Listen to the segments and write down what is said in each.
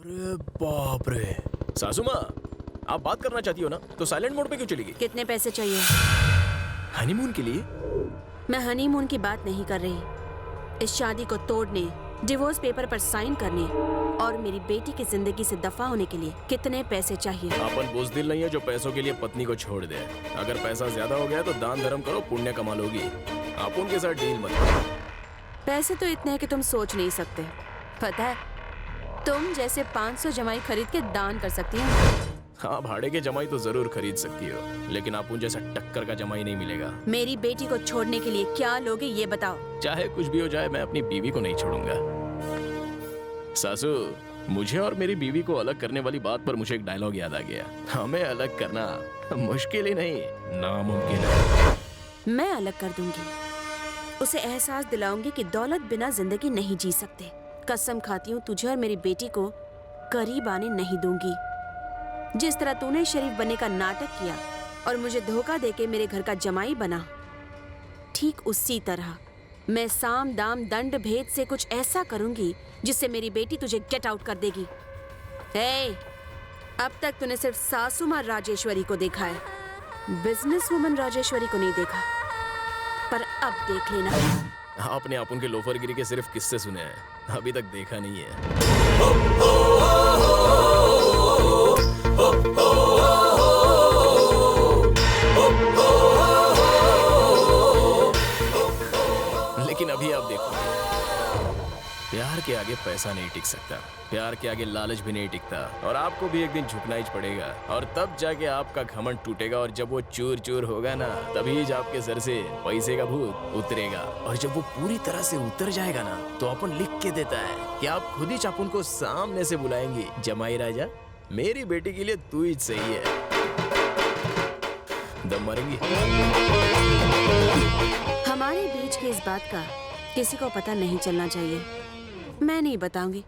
अरे बाप रे। सासू माँ, आप बात करना चाहती हो ना तो साइलेंट मोड पे क्यों चली गई? कितने पैसे चाहिए? हनीमून के लिए? मैं हनीमून की बात नहीं कर रही। इस शादी को तोड़ने, डिवोर्स पेपर पर साइन करने और मेरी बेटी की जिंदगी से दफा होने के लिए कितने पैसे चाहिए? अपन बुज़दिल नहीं है जो पैसों के लिए पत्नी को छोड़ दे। अगर पैसा ज्यादा हो गया तो दान धर्म करो, पुण्य कमा लोगी। आप उनके साथ डील मत करो। पैसे तो इतने हैं कि तुम सोच नहीं सकते। पता है, तुम जैसे 500 जमाई खरीद के दान कर सकती हो। हाँ, भाड़े के जमाई तो जरूर खरीद सकती हो, लेकिन आप उन जैसा टक्कर का जमाई नहीं मिलेगा। मेरी बेटी को छोड़ने के लिए क्या लोगे ये बताओ। चाहे कुछ भी हो जाए, मैं अपनी बीवी को नहीं छोड़ूंगा। सासू, मुझे और मेरी बीवी को अलग करने वाली बात पर मुझे एक डायलॉग याद आ गया। हमें अलग करना मुश्किल ही नहीं, नामुमकिन है। मैं अलग कर दूंगी। उसे एहसास दिलाऊंगी कि दौलत बिना जिंदगी नहीं जी सकते। कसम खाती हूँ, तुझे और मेरी बेटी को करीब आने नहीं दूंगी। जिस तरह तूने शरीफ बनने का नाटक किया और मुझे धोखा देके मेरे घर का जमाई बना, ठीक उसी तरह मैं साम दाम दंड भेद से कुछ ऐसा करूंगी जिससे मेरी बेटी तुझे गेट आउट कर देगी। हे, अब तक तूने सिर्फ सासू माँ राजेश्वरी को देखा है, बिजनेस वुमन राजेश्वरी को नहीं देखा। पर अब देख लेना। आपने आप उनके लोफरगिरी के सिर्फ किस्से सुने हैं, अभी तक देखा नहीं है। लेकिन अभी आप देखो, प्यार के आगे पैसा नहीं टिक सकता, प्यार के आगे लालच भी नहीं टिकता, और आपको भी एक दिन झुकना ही पड़ेगा। और तब जाके आपका घमंड टूटेगा, और जब वो चूर चूर होगा ना, तभी आपके सर से पैसे का भूत उतरेगा। और जब वो पूरी तरह से उतर जाएगा ना, तो अपन लिख के देता है कि आप खुद ही चापुन को सामने से बुलाएंगे, जमाई राजा, मेरी बेटी के लिए तू ही सही है। दम मारेंगी। हमारे बीच की इस बात का किसी को पता नहीं चलना चाहिए। मैं नहीं बताऊंगी,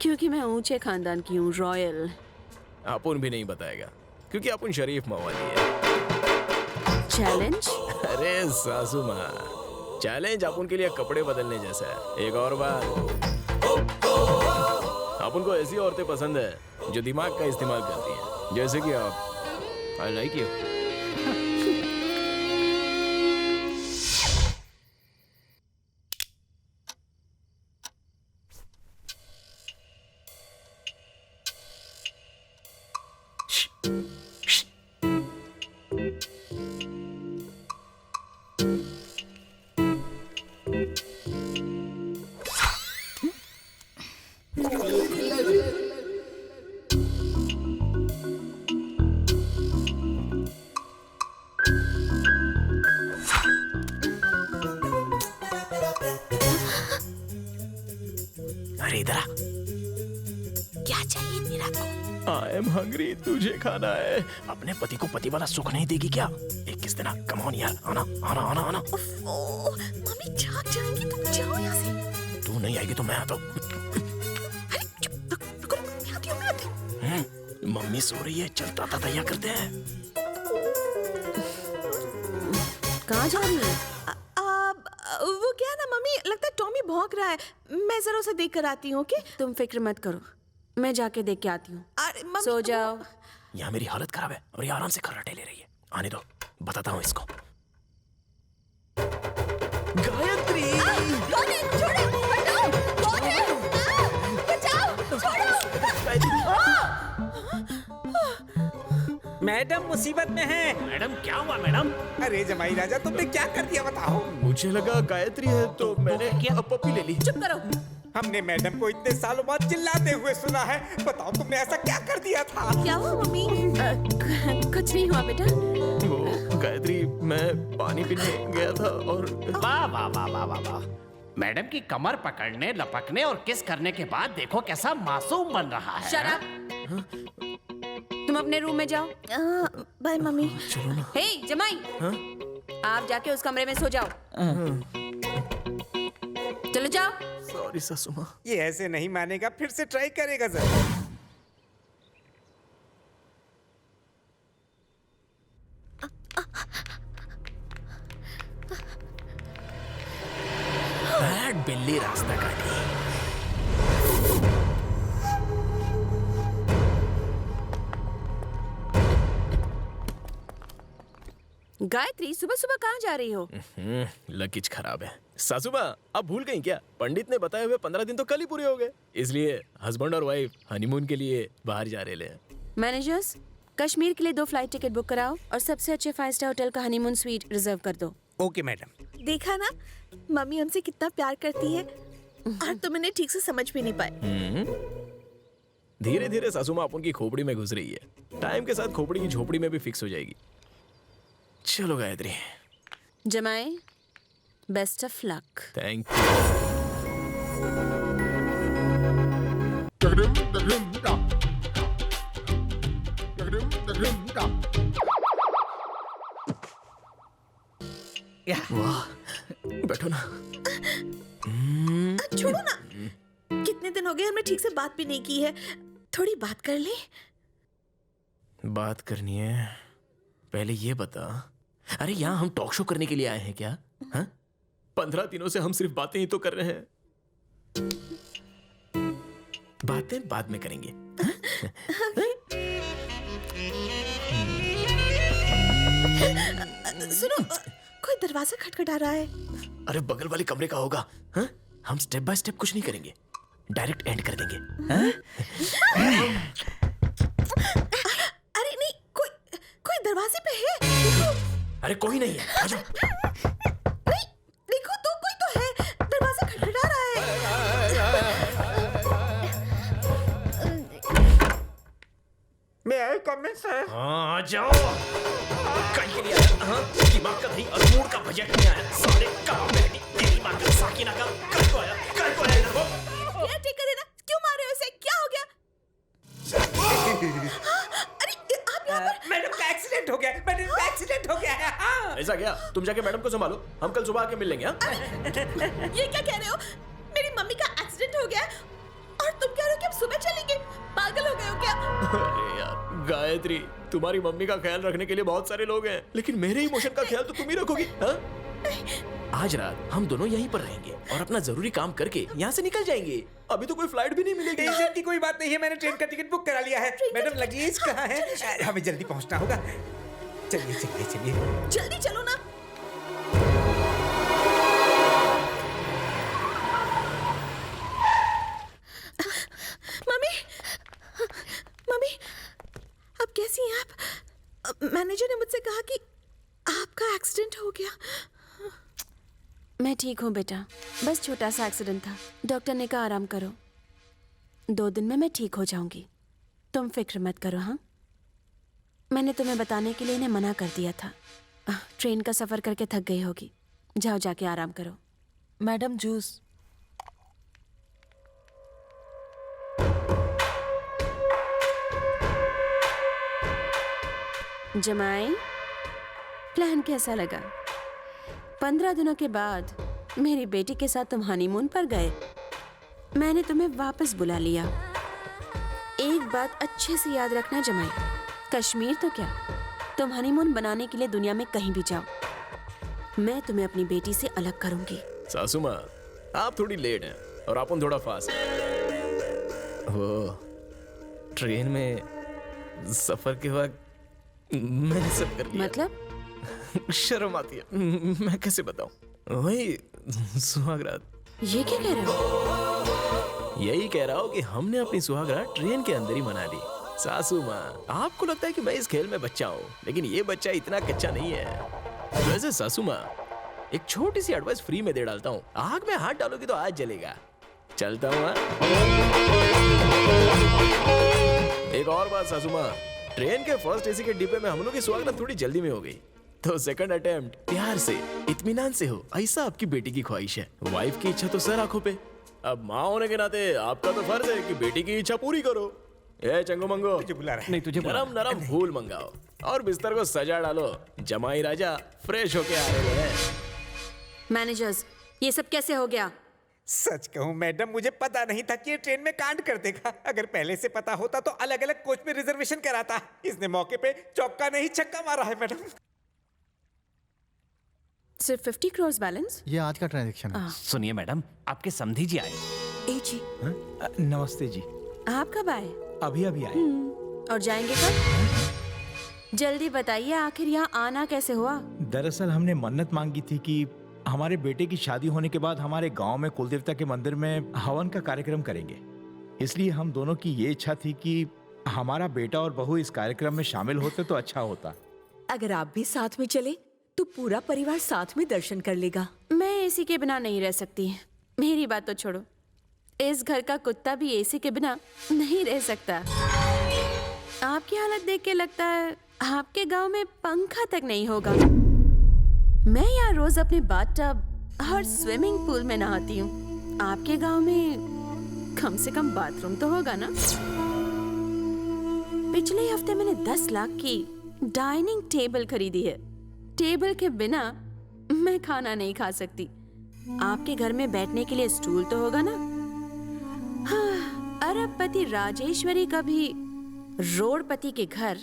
क्योंकि मैं ऊंचे खानदान की हूँ, रॉयल। अपुन भी नहीं बताएगा, क्योंकि अपुन शरीफ मवाली है। चैलेंज? अरे सासू माँ, चैलेंज अपुन के लिए कपड़े बदलने जैसा है। एक और बात, अपुन को ऐसी औरतें पसंद है जो दिमाग का इस्तेमाल करती हैं, जैसे कि आप। I like you. अरे इधर आ। क्या चाहिए इतनी रात को? आई एम हंग्री, तुझे खाना है। अपने पति को पति वाला सुख नहीं देगी क्या? 21 दिन, कम ऑन यार, आना आना आना आना। मम्मी जाग जाएंगी, तुम जाओ यहाँ से। तू नहीं आएगी तो मैं आता हूँ। अरे चुप, रुको, मैं आती हूँ, मैं आती हूँ। मम्मी सो रही है, चलता था तैयार करते हैं। कहाँ जा रही है? वो क्या ना मम्मी, लगता है टॉमी भौंक रहा है। मैं जरा उसे देख कर आती हूँ। ओके? तुम फिक्र मत करो, मैं जाके देख के आती हूँ। अरे मम्मी, सो जाओ। यहाँ मेरी हालत खराब है और ये आराम से खर्राटे ले रही है। आने दो, बताता हूँ इसको। गायत्री! टॉमी, छोड़ो, हटाओ, भौंक रहे हो। बचाओ, छोड़ो। मैडम मुसीबत में है। मैडम क्या हुआ मैडम? अरे जमाई राजा, तुमने क्या कर दिया बताओ। मुझे लगा गायत्री है तो मैंने क्या पप्पी ले ली। चुप करो। हमने मैडम को इतने सालों बाद चिल्लाते हुए सुना है। बताओ तुमने ऐसा क्या कर दिया था? क्या हुआ मम्मी? कुछ नहीं हुआ बेटा। वो गायत्री, मैं पानी पीने गया था और वाह वाह वाह वाह वाह वाह। मैडम की कमर पकड़ने, लपकने और किस करने के बाद देखो कैसा मासूम बन रहा है। शराब, तुम अपने रूम में जाओ। Bye mummy. चलो ना। हे जमाई, आप जाके उस कमरे में सो जाओ। चलो जाओ। सॉरी सासू माँ। ये ऐसे नहीं मानेगा, फिर से ट्राई करेगा जरा। बैड बिल्ली रास्ता काटी। गायत्री, सुबह सुबह कहाँ जा रही हो? लगेज खराब है। सासू माँ, आप भूल गई क्या? पंडित ने बताए हुए 15 दिन तो कल ही पूरे हो गए, इसलिए हस्बैंड और वाइफ हनीमून के लिए बाहर जा रहे हैं। मैनेजर्स, कश्मीर के लिए 2 फ्लाइट टिकट बुक कराओ और सबसे अच्छे 5 स्टार होटल का हनीमून स्वीट रिजर्व कर दो। Okay madam. देखा ना, मम्मी हमसे कितना प्यार करती है और तुम इन्हें ठीक से समझ भी नहीं पाए। धीरे धीरे सासू माँ अपन की खोपड़ी में घुस रही है। टाइम के साथ खोपड़ी की झोपड़ी में भी फिक्स हो जाएगी। चलो गायत्री। जमाई, best of luck. Thank you. वाह, बैठो ना। छोड़ो ना, कितने दिन हो गए हमने ठीक से बात भी नहीं की है। थोड़ी बात कर ले। बात करनी है, पहले ये बता। अरे यहाँ हम टॉक शो करने के लिए आए हैं क्या? हाँ? 15 दिनों से हम सिर्फ बातें ही तो कर रहे हैं। बातें बाद में करेंगे। सुनो, कोई दरवाजा खटखटा रहा है। अरे बगल वाले कमरे का होगा। हाँ? हम स्टेप बाय स्टेप कुछ नहीं करेंगे, डायरेक्ट एंड कर देंगे। हाँ? अरे नहीं, कोई दरवाजे पे है। देखो। अरे कोई नहीं है, आ जाओ। नहीं, देखो तो कोई तो है, दरवाजा खटखटा रहा है। मैं आई कमेंट सर। हाँ, आ जाओ। कहीं के लिए आया, हाँ? दिमाग का दही और मूड का भजिया नहीं आया। साले काम बैठी तेरी माँ का साकिना का कल को आया इधर को। क्या ठीक करे ना, क्यों मार रहे हो इसे? क्या हो गया? अरे आप यहाँ पर। मैडम का एक्सीडेंट हो गया, मैडम का एक्सीडेंट हो गया है। हाँ। ऐसा क्या? तुम जाके मैडम को संभालो, हम कल सुबह आके मिल लेंगे। हाँ? ये क्या कह रहे हो? मेरी मम्मी का एक्सीडेंट हो गया है और तुम कह रहे हो कि हम सुबह चलेंगे? पागल हो गए हो क्या? अरे यार गायत्री, तुम्हारी मम्मी का ख्याल रखने के लिए बहुत सारे लोग हैं, लेकिन मेरे इमोशन का ख्याल तो तुम ही रखोगी। हाँ? आज रात हम दोनों यहीं पर रहेंगे और अपना जरूरी काम करके यहाँ से निकल जाएंगे। अभी तो कोई फ्लाइट भी नहीं मिलेगी। टेंशन की कोई बात नहीं है, मैंने ट्रेन का टिकट बुक करा लिया है। मैडम लगेज कहाँ है? हमें जल्दी पहुंचना होगा। चलिए चलिए चलिए। जल्दी चलो ना। मम्मी, अब कैसी हैं आप? मैनेजर ने मुझसे कहा कि आपका एक्सीडेंट हो गया। मैं ठीक हूँ बेटा, बस छोटा सा एक्सीडेंट था। डॉक्टर ने कहा आराम करो, 2 दिन में मैं ठीक हो जाऊंगी। तुम फिक्र मत करो। हाँ, मैंने तुम्हें बताने के लिए इन्हें मना कर दिया था। ट्रेन का सफर करके थक गई होगी, जाओ जाके आराम करो। Madam juice. जमाई, प्लान कैसा लगा? 15 दिनों के बाद मेरी बेटी के साथ तुम हनीमून पर गए। मैंने तुम्हें वापस बुला लिया। एक बात अच्छे से याद रखना जमाई, कश्मीर तो क्या, तुम हनीमून बनाने के लिए दुनिया में कहीं भी जाओ, मैं तुम्हें अपनी बेटी से अलग करूंगी। सासू माँ, आप थोड़ी लेट हैं और अपन थोड़ा फास्ट हैं। वो ट्रेन में सफर के वक्त मैंने सब कर लिया। मतलब? शर्म आती है, मैं कैसे बताऊं? वही सुहागरात। ये क्या कह रहे हो? यही कह रहा हूँ कि हमने अपनी सुहागरात ट्रेन के अंदर ही मना ली। सासू माँ, आपको लगता है कि मैं इस खेल में बच्चा हूँ, लेकिन ये बच्चा इतना कच्चा नहीं है। वैसे सासू माँ, एक छोटी सी एडवाइस फ्री में दे डालता हूँ, आग में हाथ डालोगी तो आज जलेगा। चलता हूँ। एक और बात सासू माँ, ट्रेन के फर्स्ट एसी के डिब्बे में हम लोग की सुहागरात थोड़ी जल्दी में हो गई, तो सेकंड अटेम्प्ट प्यार से, इत्मीनान से हो, ऐसा आपकी बेटी की ख्वाहिश है। वाइफ की इच्छा तो सर आंखों पे, अब माँ होने के नाते आपका तो फर्ज है कि बेटी की इच्छा पूरी करो। ए चंगो मंगो, तुझे बुला रहा है। नहीं तुझे नरम नरम फूल मंगाओ और बिस्तर को सजा डालो। जमाई राजा फ्रेश होके आ रहे हैं। मैनेजर्स, ये सब कैसे हो गया? सच कहूं मैडम, मुझे पता नहीं था कि ये ट्रेन में कांड कर देगा। अगर पहले से पता होता तो अलग अलग कोच में रिजर्वेशन कराता। इसने मौके पे चौका नहीं छक्का मारा है मैडम। सिर्फ 50 करोड़ बैलेंस? ये आज का ट्रांजैक्शन है। सुनिए मैडम, आपके समधी जी आए। ए जी, नमस्ते जी। आप कब आए अभी अभी आए। और जाएंगे कब? जल्दी बताइए, आखिर यहाँ आना कैसे हुआ? दरअसल हमने मन्नत मांगी थी कि हमारे बेटे की शादी होने के बाद हमारे गांव में कुलदेवता के मंदिर में हवन का कार्यक्रम करेंगे। इसलिए हम दोनों की ये इच्छा थी कि हमारा बेटा और बहू इस कार्यक्रम में शामिल होते तो अच्छा होता। अगर आप भी साथ में चले तो पूरा परिवार साथ में दर्शन कर लेगा। मैं एसी के बिना नहीं रह सकती। मेरी बात तो छोड़ो, इस घर का कुत्ता भी एसी के बिना नहीं रह सकता। आपकी हालत देख के लगता है आपके गांव में पंखा तक नहीं होगा। मैं यहाँ रोज अपने बाथटब और स्विमिंग पूल में नहाती हूँ। आपके गांव में कम से कम बाथरूम तो होगा ना? पिछले हफ्ते मैंने 10 लाख की डाइनिंग टेबल खरीदी है। टेबल के बिना मैं खाना नहीं खा सकती। आपके घर में बैठने के लिए स्टूल तो होगा ना? हाँ, अरबपति राजेश्वरी कभी रोडपति के घर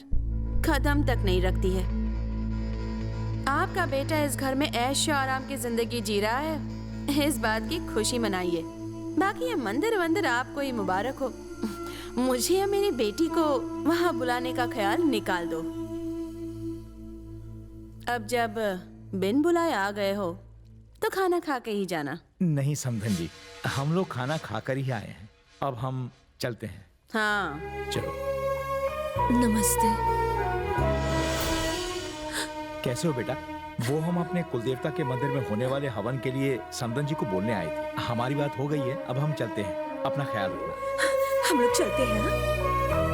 कदम तक नहीं रखती है। आपका बेटा इस घर में ऐश और आराम की जिंदगी जी रहा है, इस बात की खुशी मनाइए। बाकी ये मंदिर वंदिर आपको ही मुबारक हो। मुझे या मेरी बेटी को वहां बुलाने का ख्याल निकाल दो। अब जब बिन बुलाए आ गए हो तो खाना खा के ही जाना। नहीं समधन जी, हम लोग खाना खाकर ही आए हैं। अब हम चलते हैं। हाँ, चलो। नमस्ते। कैसे हो बेटा? वो हम अपने कुलदेवता के मंदिर में होने वाले हवन के लिए समधन जी को बोलने आए थे। हमारी बात हो गई है, अब हम चलते हैं। अपना ख्याल रखना। हम लोग चलते हैं। हाँ?